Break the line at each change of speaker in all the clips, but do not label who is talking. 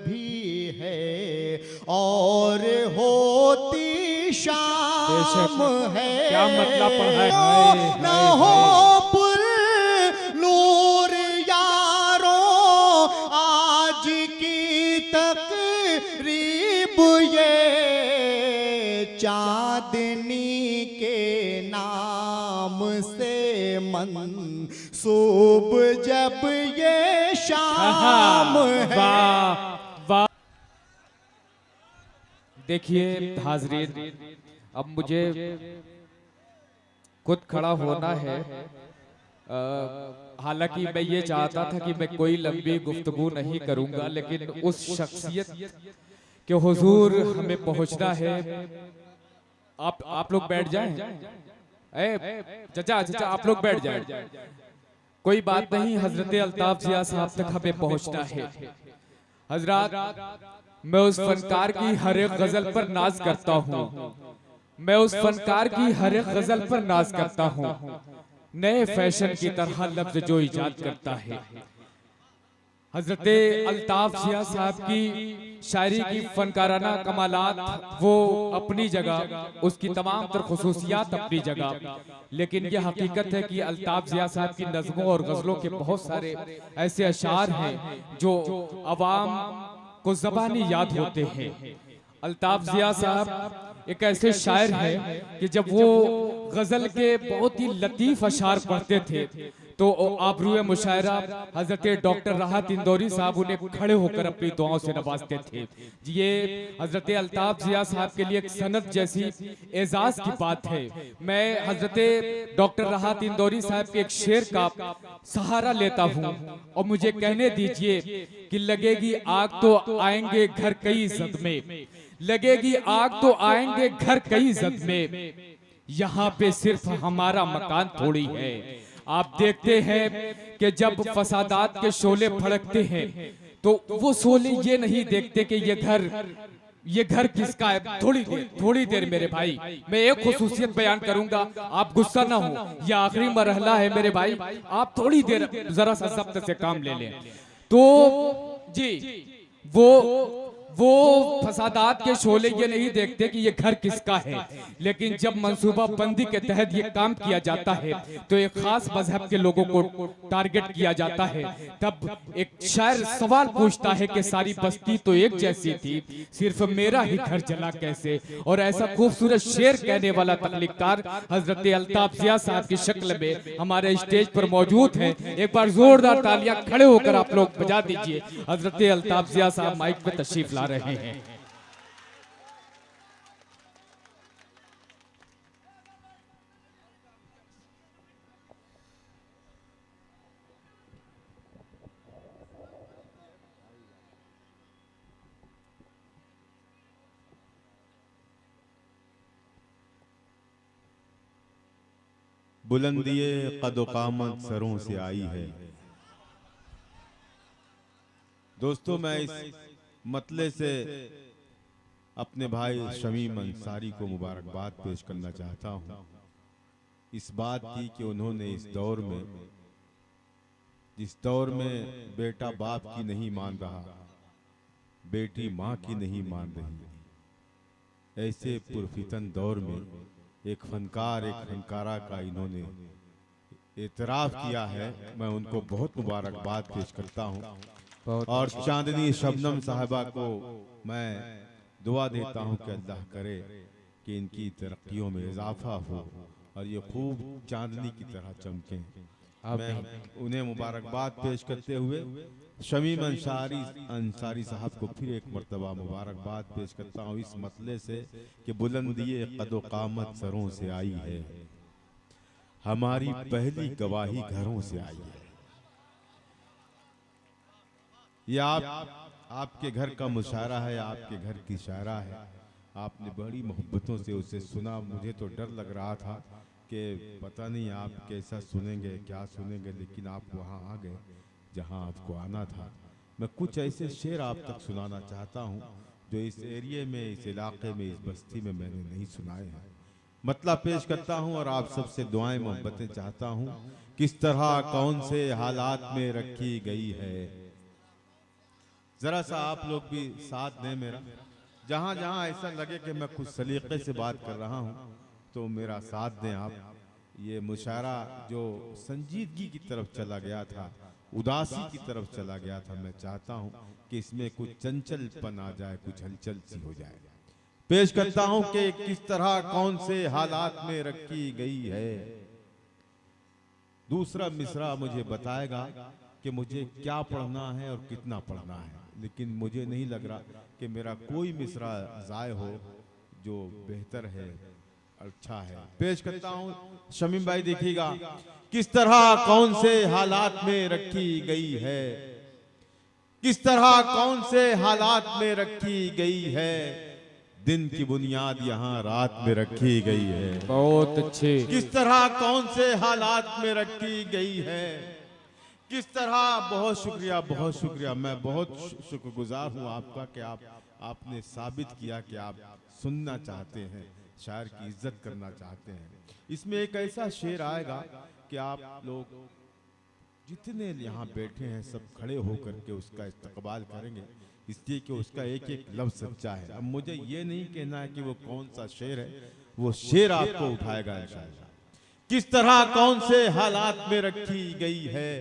भी है और होती शाम है।
क्या मतलब पढ़ा
न हो पुर नूर यारो आज की तकरीब ये चांदनी के नाम से मंसूब जब ये शाम है।
वाह वाह। देखिए हाजरीन, अब मुझे खुद खड़ा होना है। हालांकि मैं ये चाहता था कि मैं कोई लंबी गुफ्तगू नहीं करूंगा, लेकिन उस शख्सियत के हुजूर हमें पहुंचना है। आप लोग बैठ जाएं। चाचा चाचा आप लोग बैठ जाएं। कोई बात नहीं, हजरत अल्ताफ जिया साहब तक हमें पहुंचना है। हजरात, मैं उस फनकार की हर एक गजल पर नाज करता हूँ। मैं उस फनकार की हर एक गजल पर नाज करता हूँ। नए फैशन की तरह लफ्ज जो इजाद करता है। हजरत अल्ताफ जिया साहब की शायरी की फनकाराना कमालात वो अपनी जगह, उसकी तमाम तर खुसूसियात अपनी जगह, लेकिन ये हकीकत है कि अल्ताफ जिया साहब की नज़मों और गजलों के बहुत सारे ऐसे अशार हैं जो अवाम को ज़बानी याद होते हैं। अल्ताफ जिया साहब एक ऐसे शायर हैं कि जब वो गजल के बहुत ही लतीफ अशार पढ़ते थे तो आबरूए मुशायरा हजरत डॉक्टर राहत इंदौरी साहब उन्हें खड़े होकर अपनी दुआओं से नवाजते थे। ये हजरत अल्ताफ जिया साहब के लिए एक सनद जैसी एजाज की बात है। मैं हजरत डॉक्टर राहत इंदौरी साहब के एक शेर का सहारा लेता हूँ और मुझे कहने दीजिए कि लगेगी आग तो आएंगे घर कई इज्जत में, लगेगी आग तो आएंगे घर कई इज्जत में, यहाँ पे सिर्फ हमारा मकान थोड़ी है। आप देखते हैं कि जब फसादात के शोले भड़कते हैं तो वो शोले ये नहीं देखते कि ये घर किसका है। थोड़ी देर मेरे भाई, मैं एक खुसूसियत बयान करूंगा, आप गुस्सा ना हो, ये आखिरी मरहला है मेरे भाई, आप थोड़ी देर जरा सा ज़ब्त से काम ले लें। तो जी वो फसादात के शोले ये नहीं देखते कि ये घर किसका है, लेकिन जब मंसूबा बंदी के तहत ये काम किया जाता है तो एक खास मजहब के लोगों को टारगेट किया जाता है। तब एक शायर सवाल पूछता है कि सारी बस्ती तो एक जैसी थी, सिर्फ मेरा ही घर जला कैसे। और ऐसा खूबसूरत शेर कहने वाला तख्लीकार हजरत अल्ताफ जिया साहब की शक्ल में हमारे स्टेज पर मौजूद है। एक बार जोरदार तालियां खड़े होकर आप लोग बजा दीजिए। हजरत अल्ताफ जिया साहब माइक पे तशरीफ ला रहे हैं।
बुलंदिए कद कामत सरों से आई है। दोस्तों, मैं इस मतले से अपने भाई शमीम अंसारी को मुबारकबाद पेश करना चाहता हूँ इस बात की कि उन्होंने इस दौर में, जिस दौर में बेटा बाप की नहीं मान रहा, बेटी माँ की नहीं मान रही, ऐसे पुरफितन दौर में एक फनकारा का इन्होंने एतराफ किया है। मैं उनको बहुत मुबारकबाद पेश करता हूँ और चांदनी शबनम साहिबा को मैं दुआ देता हूँ कि अल्लाह करे कि इनकी तरक्कियों में इजाफा हो और ये खूब चांदनी की तरह चमकें। मैं उन्हें मुबारकबाद पेश करते हुए शमीम अंसारी साहब को फिर एक मर्तबा मुबारकबाद पेश करता हूँ इस मतले से कि बुलंदिए कदो कामत सरों से आई है, हमारी पहली गवाही घरों से आई है। ये आपके घर का मुशायरा है, आपके घर की शायरा है। आपने बड़ी मोहब्बतों से उसे सुना। मुझे तो डर लग रहा था कि पता नहीं आप कैसा सुनेंगे, क्या सुनेंगे, लेकिन आप वहाँ आ गए जहाँ आपको आना था। मैं कुछ ऐसे शेर आप तक सुनाना चाहता हूँ जो इस एरिया में, इस इलाके में, इस बस्ती में मैंने नहीं सुनाए हैं। मतलब पेश करता हूँ और आप सबसे दुआएं मोहब्बतें चाहता हूँ। किस तरह कौन से हालात में रखी गई है जरा सा आप लोग भी साथ दें मेरा। जहां जहां ऐसा लगे कि मैं कुछ सलीके से बात कर रहा हूं तो मेरा साथ दें आप। ये मुशायरा जो संजीदगी की तरफ चला गया था, उदासी की तरफ चला गया था, मैं चाहता हूं कि इसमें कुछ चंचलपन आ जाए, कुछ हलचल सी हो जाए। पेश करता हूं कि किस तरह कौन से हालात में रखी गई है। दूसरा मिसरा मुझे बताएगा कि मुझे क्या पढ़ना है और कितना पढ़ना है, लेकिन मुझे नहीं लग रहा कि मेरा कोई मिसरा जाय हो जो बेहतर है, अच्छा है। पेश करता हूं शमीम भाई, देखिएगा किस तरह कौन से हालात में रखी गई है, किस तरह कौन से हालात में रखी गई है। दिन की बुनियाद यहाँ रात में रखी गई है।
बहुत अच्छे।
किस तरह कौन से हालात में रखी गई है, किस तरह। बहुत शुक्रिया, बहुत शुक्रिया। मैं बहुत शुक्रगुजार हूँ आपका कि आपने साबित किया कि आप सुनना चाहते हैं, शायर की इज्जत करना चाहते हैं। इसमें एक ऐसा शेर आएगा कि आप लोग जितने यहाँ बैठे हैं सब खड़े होकर के उसका इस्तकबाल करेंगे, इसलिए कि उसका एक एक लफ्ज सच्चा है। अब मुझे ये नहीं कहना है कि वो कौन सा शेर है, वो शेर आपको उठाएगा इंशाअल्लाह। किस तरह कौन से हालात में रखी गई है,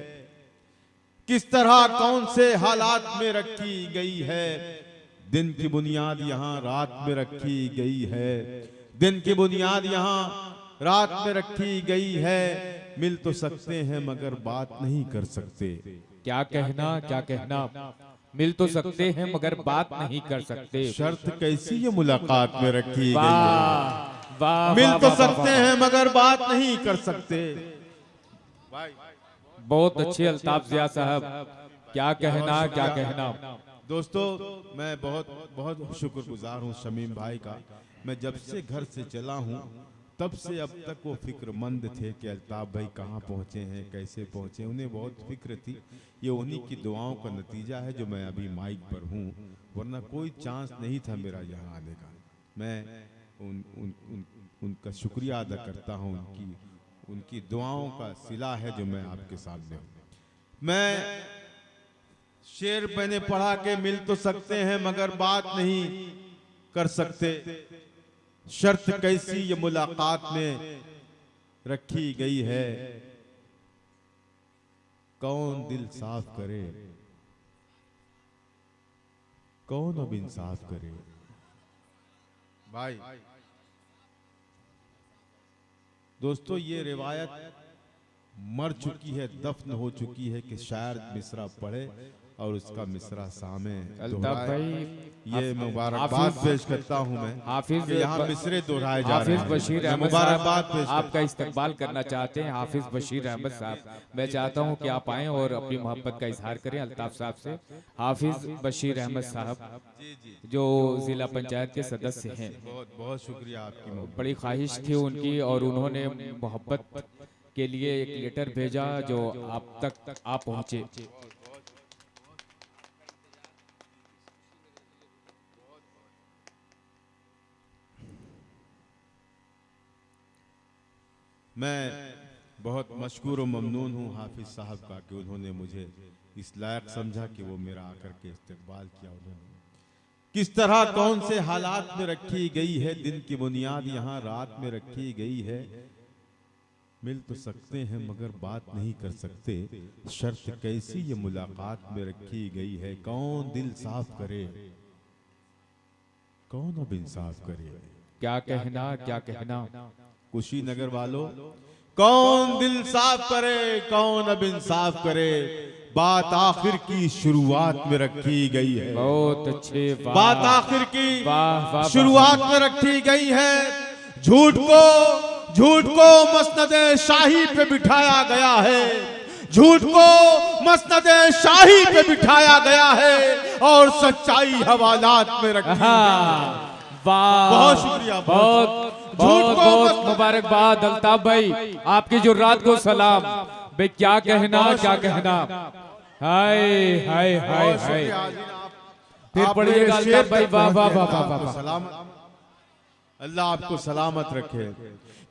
किस तरह कौन से हालात में रखी गई है। दिन की बुनियाद यहाँ रात में रखी गई है, दिन की बुनियाद यहाँ रात में रखी गई है। मिल तो सकते हैं मगर बात नहीं कर सकते।
क्या कहना, क्या कहना। मिल तो सकते हैं मगर बात नहीं कर सकते।
शर्त कैसी ये मुलाकात में रखी गई है।
वाह वाह।
मिल तो
वाह,
सकते
वाह,
हैं मगर बात नहीं कर सकते।
बहुत अच्छे अल्ताफ जिया साहब, क्या कहना, क्या कहना।
दोस्तों मैं बहुत बहुत शुक्रगुजार हूँ शमीम भाई का। मैं जब से घर से चला हूँ तब से अब तक वो फिक्रमंद थे कि अल्ताफ भाई कहाँ पहुँचे हैं, कैसे पहुँचे। उन्हें बहुत फिक्र थी। ये उन्हीं की दुआओं का नतीजा है जो मैं अभी माइक पर हूँ, वरना कोई चांस नहीं था मेरा यहाँ आने का। मैं उनका शुक्रिया अदा करता हूँ। उनकी दुआओं का सिला है जो मैं आपके सामने हूँ। मैं शेर मैंने पढ़ा के मिल तो सकते हैं मगर बात नहीं कर सकते। शर्त कैसी ये मुलाकात में रखी गई है। कौन दिल साफ करे, कौन अब इंसाफ करे। भाई दोस्तों ये रिवायत मर चुकी है, दफन हो चुकी है कि शायर मिसरा पढ़े और उसका मिसरा सामे
अल्ताफ भाई
ये मुबारकबाद पेश करता हूं मैं।
हाफिज
यहाँ मिसरे दोहराए जा रहे
हाफिज
हैं।
बशीर अहमद
मुबारकबाद
साहब
पेश
आपका इस्तकबाल करना चाहते हैं। हाफिज बशीर अहमद साहब, मैं चाहता हूं कि आप आएं और अपनी मोहब्बत का इजहार करें अल्ताफ साहब से। हाफिज बशीर अहमद साहब जो जिला पंचायत के सदस्य हैं,
बहुत बहुत शुक्रिया आपकी।
बड़ी ख्वाहिश थी उनकी और उन्होंने मोहब्बत के लिए एक लेटर भेजा जो आप तक आ पहुंचे।
मैं बहुत मशकूर और ममनून हूँ हाफिज साहब का कि उन्होंने मुझे इस लायक समझा कि वो मेरा आकर के इस्तकबाल किया। उन्होंने किस तरह कौन से हालात में रखी गई है। दिन की बुनियाद यहाँ रात में रखी गई है। मिल तो सकते हैं मगर बात नहीं कर सकते। शर्त कैसी ये मुलाकात में रखी गई है। कौन दिल साफ करे, कौन अब इंसाफ करे।
क्या कहना, क्या कहना।
कुशीनगर वालों कौन दिल साफ करे, कौन अब इंसाफ करे। बात आखिर की शुरुआत में रखी गई है।
बहुत अच्छे।
बात आखिर की
वाह
शुरुआत में रखी गई है। झूठ को मसनदे शाही पे बिठाया गया है। झूठ को मसनदे शाही पे बिठाया गया है और सच्चाई हवालात में रखी। बहुत शुक्रिया।
बहुत मुबारकबाद अल्ताफ भाई, आपकी जो रात को सलाम। भाई क्या कहना, क्या कहना। हाय हाय हाय हाय। फिर पढ़िएगा अल्ताफ भाई। वाह वाह वाह वाह।
अल्लाह आपको सलामत रखे।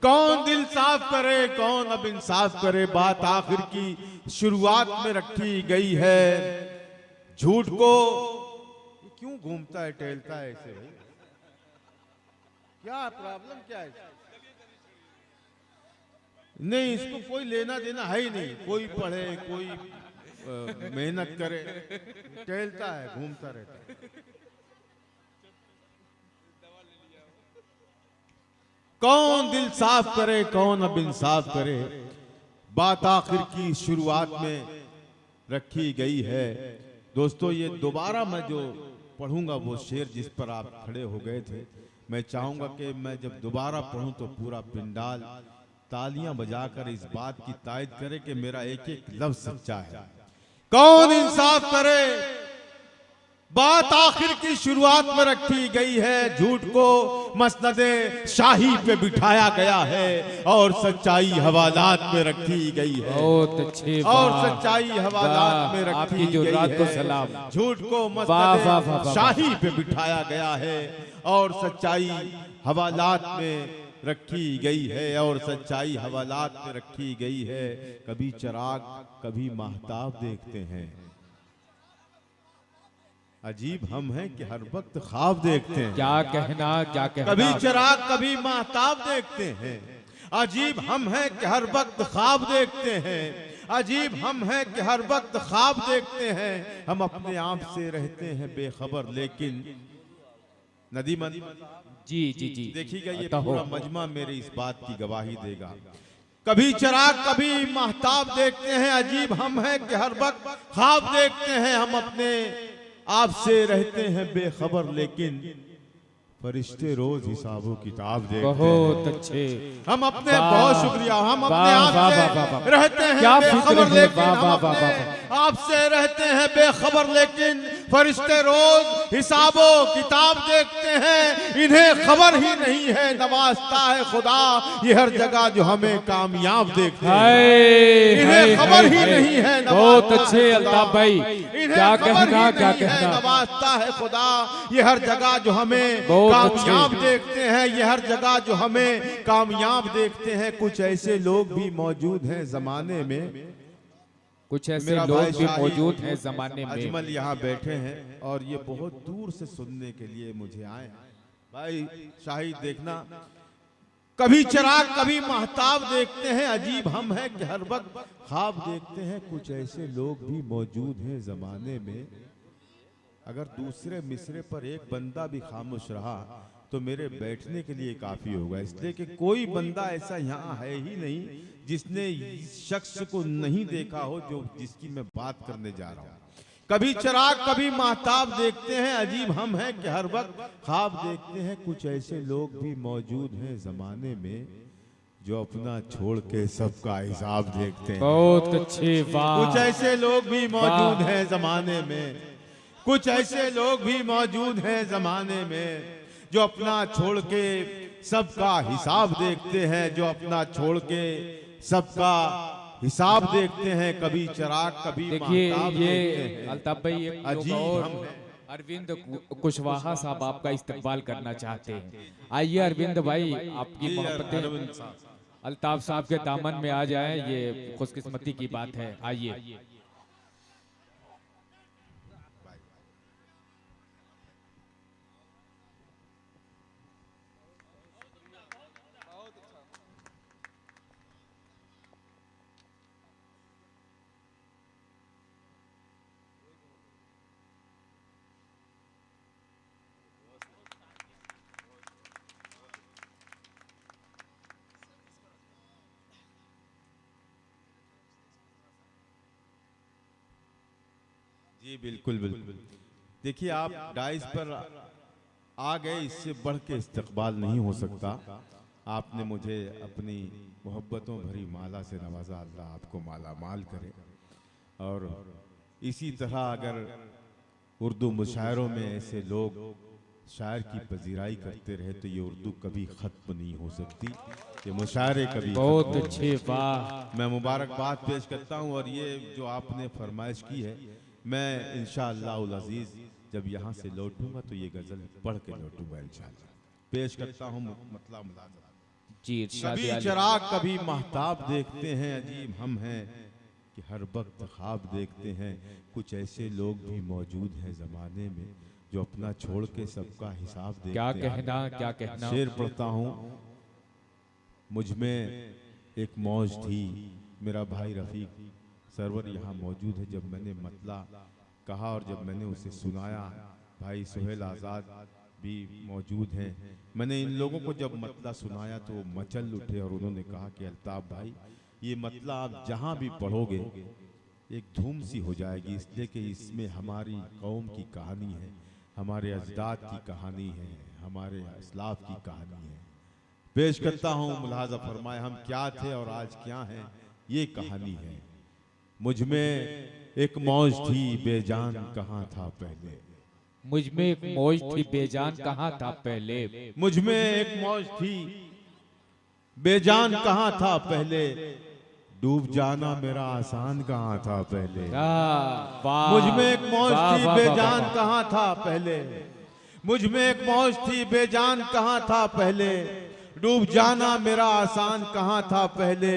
कौन दिल साफ करे, कौन अब इंसाफ करे। बात आखिर की शुरुआत में रखी गई है। झूठ को क्यों घूमता है टहलता है ऐसे भाई? क्या प्रॉब्लम क्या है? नहीं, इसको कोई लेना देना है ही नहीं। कोई पढ़े, कोई मेहनत करे, टहलता है, घूमता रहता है। कौन दिल साफ करे, कौन अब इंसाफ करे, बात आखिर की शुरुआत में रखी गई है। दोस्तों, ये दोबारा मैं जो पढ़ूंगा वो शेर जिस पर आप खड़े हो गए थे, मैं चाहूंगा कि मैं जब दोबारा पढ़ूं तो पूरा पिंडाल तालियां बजाकर इस बात की तायद करे कि मेरा एक एक लफ्ज सच्चा है। कौन इंसाफ करे, बात आखिर की शुरुआत में रखी गई है। झूठ को मसनदे शाही पे बिठाया गया है और सच्चाई हवालात में रखी गई है।
बहुत अच्छे,
और सच्चाई हवालात में रखी
आपकी जो
गई
रात को
है।
सलाम।
झूठ को
वाह, वाह, वाह, वाह,
मसनदे शाही पे बिठाया गया है और सच्चाई हवालात में रखी गई है और सच्चाई हवालात में रखी गई है। कभी चिराग कभी महताब देखते हैं, अजीब हम हैं कि हर वक्त ख्वाब देखते हैं।
क्या कहना, क्या कहना।
कभी चिराग कभी महताब देखते हैं, अजीब हम हैं कि हर वक्त ख्वाब देखते हैं। अजीब हम हैं कि हर वक्त ख्वाब देखते हैं। हम अपने आप से रहते हैं बेखबर, लेकिन नदीमन
जी जी जी,
देखिएगा ये
तो
पूरा मजमा मेरी इस बात की गवाही देगा। कभी चिराग कभी महताब देखते हैं, अजीब हम हैं कि हर वक्त ख्वाब देखते हैं। हम अपने आप से रहते हैं बेखबर, लेकिन फरिश्ते रोज हिसाबो किताब देखते हैं।
बहुत अच्छे।
हम अपने
वाह,
बहुत शुक्रिया, हम अपने
वाह,
आप
वाह,
से
वाह, वाह, वाह।
रहते हैं
क्या फिक्र
बेखबर,
है,
लेकिन
वाह,
हम
वाह, वाह,
अपने आप से रहते हैं बेखबर, लेकिन फरिश्ते रोज हिसाबो किताब देखते हैं। इन्हें खबर ही नहीं है, नवाजता है खुदा ये हर जगह जो हमें कामयाब देखते हैं। इन्हें खबर ही नहीं है,
बहुत
नवाजता
अच्छे
है
अल्ताफ
खुदा।
भाई,
इन्हें
क्या
खबर
कहना,
ही
क्या
नहीं है,
कहना।
नवाजता है खुदा ये हर जगह जो हमें
बहुत अच्छे।
कामयाब देखते हैं। ये हर जगह जो हमें कामयाब देखते हैं। कुछ ऐसे लोग भी मौजूद हैं जमाने में,
कुछ ऐसे
मेरा
लोग
भाई
भी
शाहिद
मौजूद हैं जमाने में।
अजमल यहाँ बैठे हैं और ये बहुत दूर से सुनने के लिए मुझे आए। भाई शाहिद, देखना, कभी चिराग कभी महताब देखते हैं, अजीब हम हैं कि हर वक्त ख्वाब देखते हैं। कुछ ऐसे लोग भी मौजूद हैं जमाने में। अगर दूसरे मिसरे पर एक बंदा भी खामोश रहा तो मेरे बैठने के लिए काफी होगा, इसलिए कि कोई बंदा ऐसा यहाँ है ही नहीं जिसने इस शख्स को नहीं देखा हो जो जिसकी मैं बात करने जा रहा हूँ। कभी चिराग कभी महताब देखते हैं, अजीब हम हैं कि हर वक्त ख्वाब देखते हैं। कुछ ऐसे लोग भी मौजूद हैं जमाने में जो अपना छोड़ के सबका हिसाब देखते हैं।
बहुत अच्छे, वाह।
कुछ ऐसे लोग भी मौजूद हैं जमाने में, कुछ ऐसे लोग भी मौजूद हैं जमाने में जो अपना छोड़ के सबका हिसाब देखते हैं, जो अपना छोड़ के सबका हिसाब देखते हैं। कभी चिराग कभी
देखिए,
महताब
ये
देखते हैं।
अल्ताफ भाई एक लोग
अजीब
और
हम हैं।
अरविंद कुशवाहा साहब आपका इस्तकबाल करना चाहते हैं। आइए अरविंद भाई, आपकी
जी,
मोहब्बतें
अरविंद साहब।
अल्ताफ साहब के दामन में आ जाएं, ये खुशकिस्मती की बात है। आइए।
जी बिल्कुल बिल्कुल। देखिए, आप डाइस पर आ गए, इससे बढ़ के इस्तकबाल नहीं हो सकता। आपने मुझे अपनी मोहब्बतों भरी माला से नवाजा, अल्लाह आपको माला माल करे। और इसी तरह अगर उर्दू मुशायरों में ऐसे लोग शायर की पजीराई करते रहे तो ये उर्दू कभी ख़त्म नहीं हो सकती, ये मुशायरे कभी
बहुत
खत्म नहीं
अच्छे,
हो सकते।
वाह।
मैं मुबारकबाद पेश करता हूँ और ये जो आपने फरमाइश की है, मैं इंशाअल्लाह अज़ीज़ जब यहाँ से लौटूंगा तो ये गज़ल पढ़ के लौटूंगा इंशाअल्लाह। पेश करता हूँ मतलब मुलाज़ा।
जी, इरशाद
कभी
आली।
चिराग कभी महताब देखते हैं, अजीब हम हैं कि हर वक्त ख्वाब देखते हैं। कुछ ऐसे लोग भी मौजूद हैं ज़माने में जो अपना छोड़ के सबका हिसाब देखते
क्या
हैं।
कहना, क्या कहना।
शेर पढ़ता हूँ। मुझ में एक मौज थी, मेरा भाई रफीक सरवर यहाँ मौजूद है। जब मैंने मतला कहा और जब मैंने उसे सुनाया, भाई सुहेल आज़ाद भी मौजूद हैं। मैंने इन लोगों को जब मतला सुनाया तो वो मचल उठे और उन्होंने कहा कि अल्ताफ भाई, ये मतला आप जहाँ भी पढ़ोगे एक धूम सी हो जाएगी, इसलिए कि इसमें हमारी कौम की कहानी है, हमारे अजदाद की कहानी है, हमारे असलाफ की कहानी है। पेश करता हूँ, मुलाहाजा फरमाए, हम क्या थे और आज क्या हैं, ये कहानी है। मुझ में एक मौज थी, बेजान कहाँ था पहले।
मुझ में एक मौज थी, बेजान कहाँ था पहले।
मुझ में एक मौज थी, बेजान कहाँ था पहले। डूब जाना मेरा आसान कहाँ था पहले। मुझ में एक मौज थी, बेजान कहाँ था पहले। मुझ में एक मौज थी, बेजान कहाँ था पहले। डूब जाना मेरा आसान कहाँ था पहले।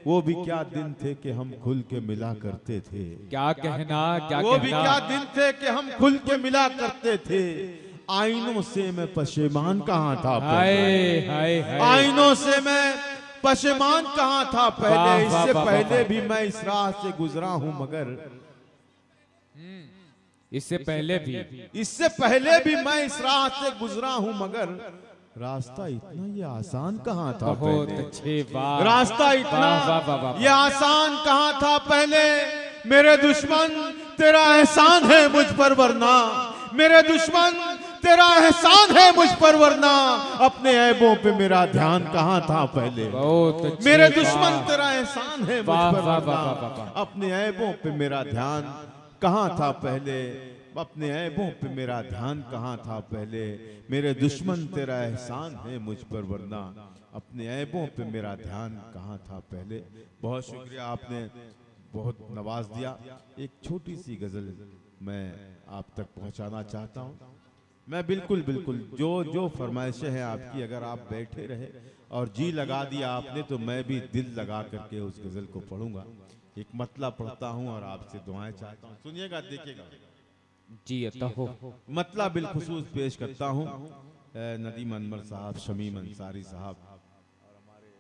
वो भी क्या दिन थे कि हम खुल के मिला करते थे।
क्या कहना, क्या
वो भी
कहना।
क्या दिन थे कि हम खुल के मिला करते थे। आईनों से मैं पशेमान कहाँ था
हाय
पहले।
हाय हाय।
आईनों से मैं पशेमान कहाँ था पहले।
वाह,
इससे
वाह,
पहले
वाह।
भी मैं इस राह से गुजरा हूँ मगर
इससे पहले भी
मैं इस राह से गुजरा हूँ मगर रास्ता इतना ये आसान कहाँ था
बहुत
पहले।
अच्छे। वाह,
रास्ता
वाह,
इतना
वाह, वाह, वाह।
ये आसान कहाँ था पहले। मेरे दुश्मन तेरा एहसान है मुझ पर वरना। मेरे दुश्मन तेरा एहसान है मुझ पर वरना। अपने ऐबों पे मेरा ध्यान कहाँ था पहले।
बहुत अच्छे।
मेरे
वाह।
दुश्मन तेरा एहसान है मुझ
वाह,
पर
वाह,
वरना।
वाह, वाह, वाह।
अपने ऐबों पे मेरा ध्यान कहाँ था पहले। अपने ऐबों पे मेरा ध्यान कहाँ था पहले। मेरे दुश्मन तेरा एहसान है मुझ पर वरना। अपने ऐबों पे मेरा ध्यान कहाँ था पहले। बहुत शुक्रिया, आपने बहुत नवाज दिया। एक छोटी सी गजल मैं आप तक पहुंचाना चाहता हूं। मैं बिल्कुल जो फरमाइशें हैं आपकी, अगर आप बैठे रहे और जी लगा दिया आपने तो मैं भी दिल लगा करके उस गजल को पढ़ूंगा। एक मतला पढ़ता हूं और आपसे दुआएं चाहता हूं, सुनिएगा, देखिएगा।
जी अता हो।
मतला बिलखुसूस पेश करता हूं। नदीम अनवर साहब, शमीम अंसारी साहब और हमारे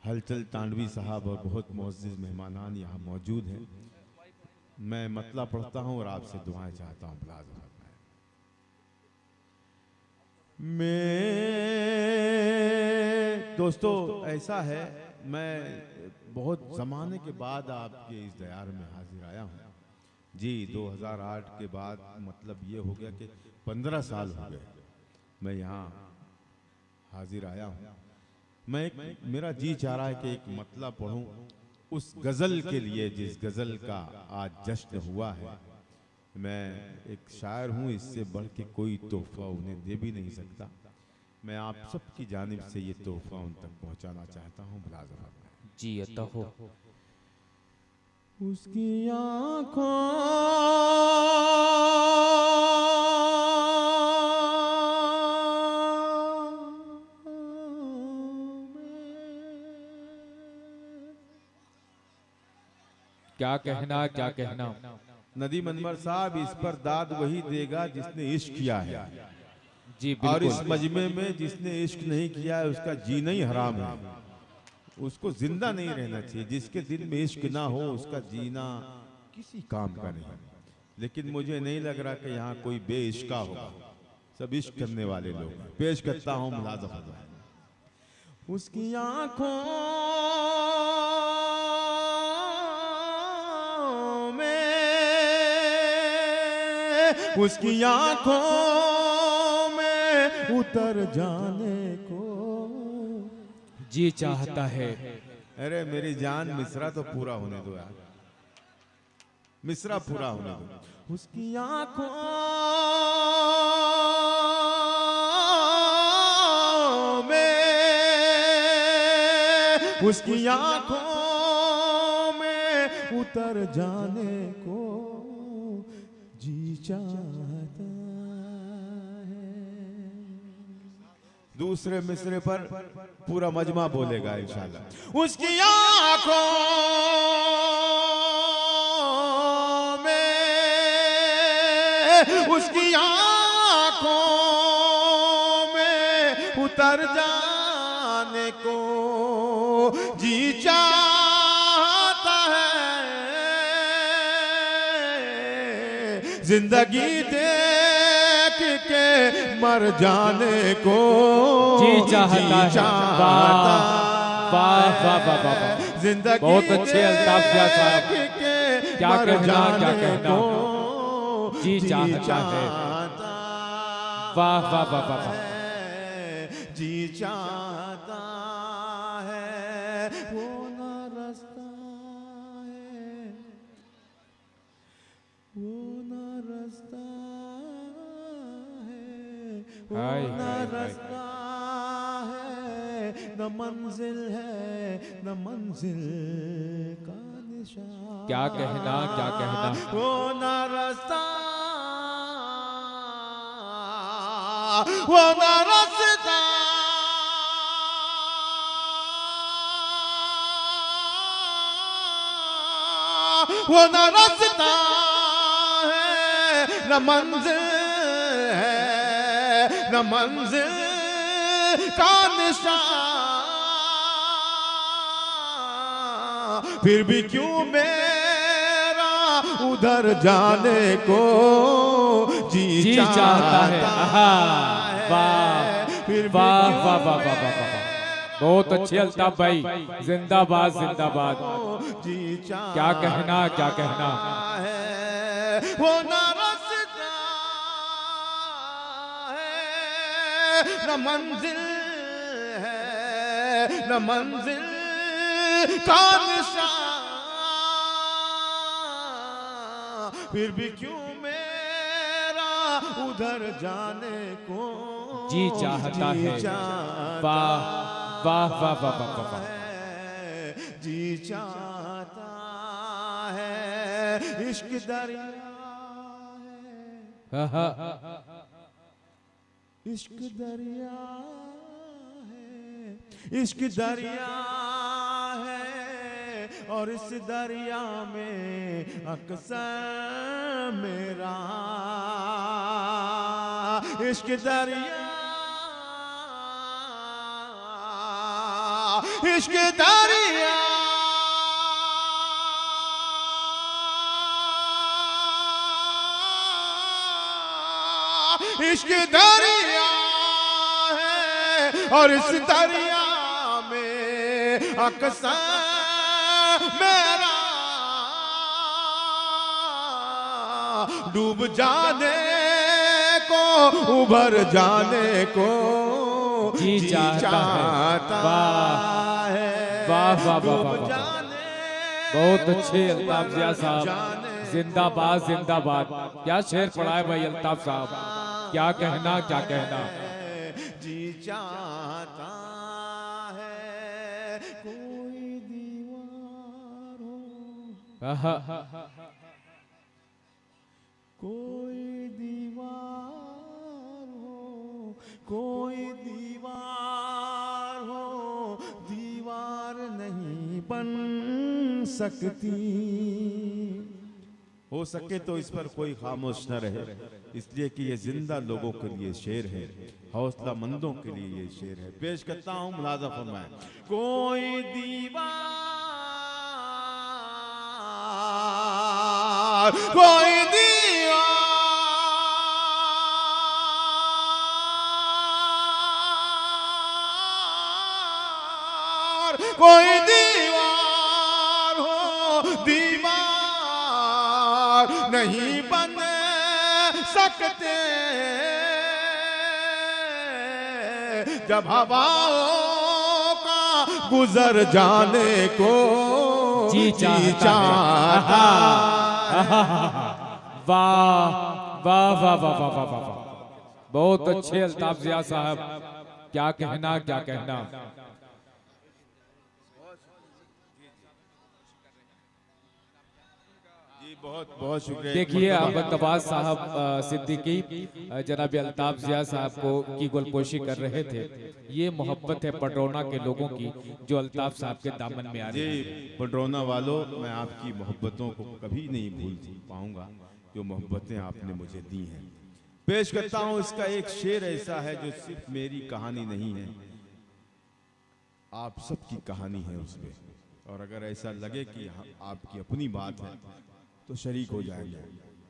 हलचल तांडवी साहब और बहुत मोअज़्ज़िज़ मेहमानान यहाँ मौजूद हैं। मैं मतला पढ़ता हूं और आपसे दुआएं चाहता हूं। मैं दोस्तों, ऐसा है, मैं बहुत ज़माने के बाद आपके इस दयार में हाजिर आया हूँ जी। 2008 के बाद मतलब ये हो गया कि 15 साल हो गए मैं यहाँ हाजिर आया हूँ। मेरा जी चाह रहा है कि एक मतला पढ़ूं उस गज़ल के लिए जिस गज़ल का आज जश्न हुआ है। मैं एक शायर हूँ, इससे बढ़ के कोई तोहफा उन्हें दे भी नहीं सकता। मैं आप सबकी जानिब से ये तोहफा उन तक पहुँचाना चाहता हूँ।
जी अता हो।
उसकी आँखों
क्या कहना, क्या कहना।
नदीम अनवर साहब, इस पर दाद वही देगा जिसने इश्क किया है।
जी
और इस
बिल्कुल।
मजमे में जिसने इश्क नहीं किया है उसका जीना ही हराम है। उसको जिंदा नहीं रहना चाहिए। जिसके दिल में इश्क ना हो उसका जीना किसी काम का नहीं। लेकिन मुझे नहीं लग रहा कि यहाँ कोई बेइश्का होगा, सब इश्क करने वाले लोग। पेश करता हूँ मुलाज़ा फरमाएं। उसकी आँखों में, उसकी आँखों में उतर जाने को
जी चाहता है।
अरे मेरी जान, मिसरा तो पूरा होने दो यार, मिसरा पूरा होने दो। उसकी आँखों में, उसकी आँखों में उतर जाने को जी चाहता है। दूसरे मिसरे पर पूरा मजमा बोलेगा इंशाल्लाह। उसकी आँखों में उसकी आंखों में उतर जाने को जी चाहता है, जिंदगी देख के मर जाने को
जी चाहता है। वाह वाह वाह वाह वाह।
जिंदगी
बहुत अच्छे अल्ताफ ज़िया साहब, क्या
मर
कहना, क्या
जाने
कहना।
को
जी चाहता है। वाह वाह वाह वाह वाह।
जी चाहता है, वो ना रास्ता है, वो ना रास्ता है, वो
हाय,
ना
हाय, हाय।
रास्ता है, न मंजिल है, न मंजिल का निशान।
क्या कहना, क्या कहना।
वो ना रास्ता, वो ना रास्ता, वो ना रास्ता है, न मंजिल है, न मंजिल का निशान। फिर भी क्यों मेरा उधर जाने को जी
चाहता है। आहा, वाह
फिर भी
वाह
क्यों
वाह वाह वाह वाह वाह। बहुत अच्छे अल्ताफ भाई, जिंदाबाद जिंदाबाद।
जी
क्या कहना, क्या कहना।
है, वो ना रास्ता है, न मंजिल है, न मंजिल का निशान। फिर भी क्यों मेरा उधर जाने को
जी चाहता है।
चाहता
वाह वाह वाह वाह वाह वाह।
है, जी चाहता है, इश्क दरिया है,
आहा,
इश्क दरिया है, इश्क दरिया है, और इस दरिया में अक्सर मेरा इश्क दरिया, इश्क दरिया, इश्क दरिया है, और इस दरिया में अक्सर मेरा डूब जाने को, उभर जाने को
जी चाहता है। वाह
है,
वाह वाह वाह
डूब
वाह वाह।
जाने
बहुत अच्छे अल्ताफ ज़िया साहब,
जाने
जिंदाबाद जिंदाबाद। क्या शेर पढ़ा है भाई अल्ताफ साहब, क्या कहना, क्या कहना।
जी चाहता है कोई दीवार हो,
आहा,
कोई दीवार हो, कोई दीवार हो, दीवार नहीं बन सकती। हो सके तो इस पर कोई खामोश न रहे, इसलिए कि ये जिंदा लोगों के लिए शेर है, हौसला मंदों के लिए ये शेर है। पेश करता हूं, मुलाजा फरमाएं। कोई दीवार, कोई दीवार, कोई दीवार हो, दीवार नहीं बन सकते। जब हवाओं का गुजर जाने को
जी चाहता है। वाह वाह वाह वाह वाह वाह वाह। बहुत अच्छे अल्ताफ ज़िया साहब, क्या कहना, क्या कहना।
बहुत बहुत शुक्रिया।
देखिए अब नवाज साहब सिद्दीकी जनाब अल्ताफ ज़िया साहब को की गोलपोशी कर रहे थे। ये मोहब्बत है पडरौना के लोगों की जो अल्ताफ साहब के दामन में आ रही है।
जी पडरौना वालों, मैं आपकी मोहब्बतों को कभी नहीं भूल पाऊंगा। जो मोहब्बतें आपने मुझे दी हैं। पेश करता हूं इसका एक शेर ऐसा है जो सिर्फ मेरी कहानी नहीं है, आप सबकी कहानी है उसमें। और अगर ऐसा लगे कि आपकी अपनी बात है तो शरीक हो जाएंगे।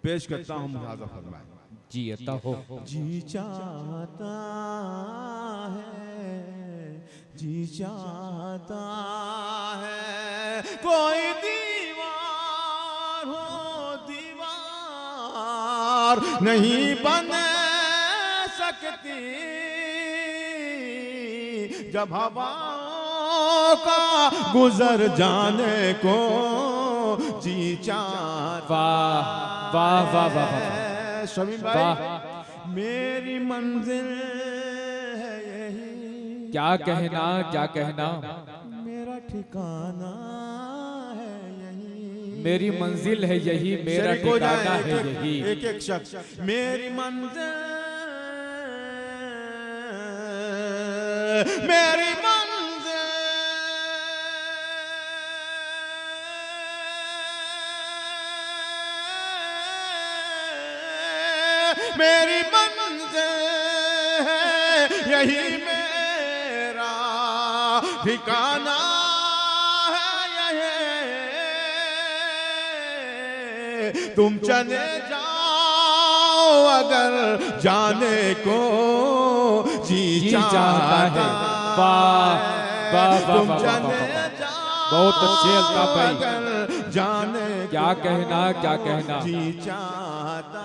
पेश करता हूं, मुलाजा फरमाए।
जी अता हो।
जी चाहता है, जी चाहता है कोई दीवार हो, दीवार नहीं बन सकती जब हवाओं का गुजर जाने को जी चाहता।
वाह वाह वाह वाह वाह।
शमीम भाई, मेरी मंजिल है यही,
क्या कहना क्या कहना,
मेरा ठिकाना है यही,
मेरी मंजिल है यही, मेरा
शरीक हो जाए
ठिकाना है
एक-एक,
यही।
एक-एक शख्स, मेरी मंजिल, मेरी मेरी मंजिल है यही, मेरा ठिकाना है यही। तुम चले जाओ अगर जाने को जी चाहता है।
वाह वाह वाह
तुम
वाह
चले
वाह।
जाओ
बहुत अच्छे अल्ताफ भाई।
अगर जाने
क्या कहना क्या कहना।
जी चाहता,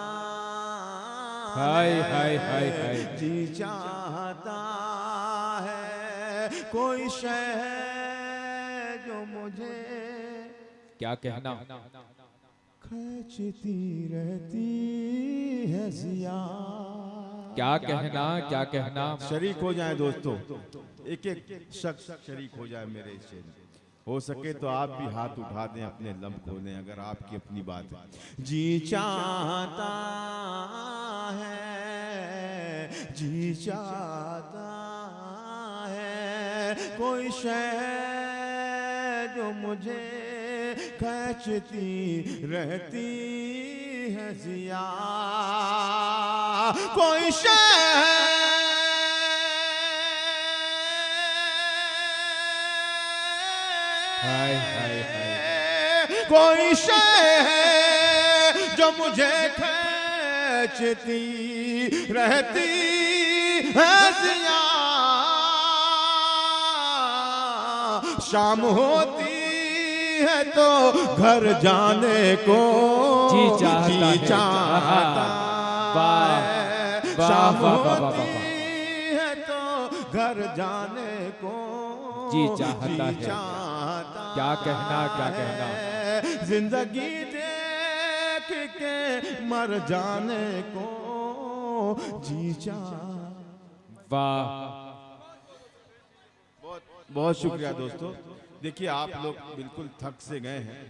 हाय हाय हाय हाय।
जी चाहता है कोई शय जो मुझे
क्या कहना।
खींचती रहती है जिया।
क्या कहना क्या कहना।
शरीक हो जाए दोस्तों, एक एक शख्स शरीक हो जाए मेरे इस शेर में। हो सके तो आप भी हाथ उठा दें, अपने लब खोलें अगर आपकी अपनी बात है।
जी चाहता है, जी चाहता है कोई शय जो मुझे खींचती रहती है जिया। कोई शय
हाय हाय हाय।
कोई शय है जो मुझे खींचती रहती है जिया। शाम होती है तो घर जाने को
जी चाहता है।
चाहता
वाह
है।
वाह
शाम
वाह वाह वाह
होती
वाह।
है तो घर जाने को
जी चाहता है।
चाहता
क्या कहना क्या कहना।
है। जिंदगी देख के मर जाने को जी चाहता।
वाह
बहुत शुक्रिया दोस्तों। देखिए आप लोग बिल्कुल थक से गए हैं,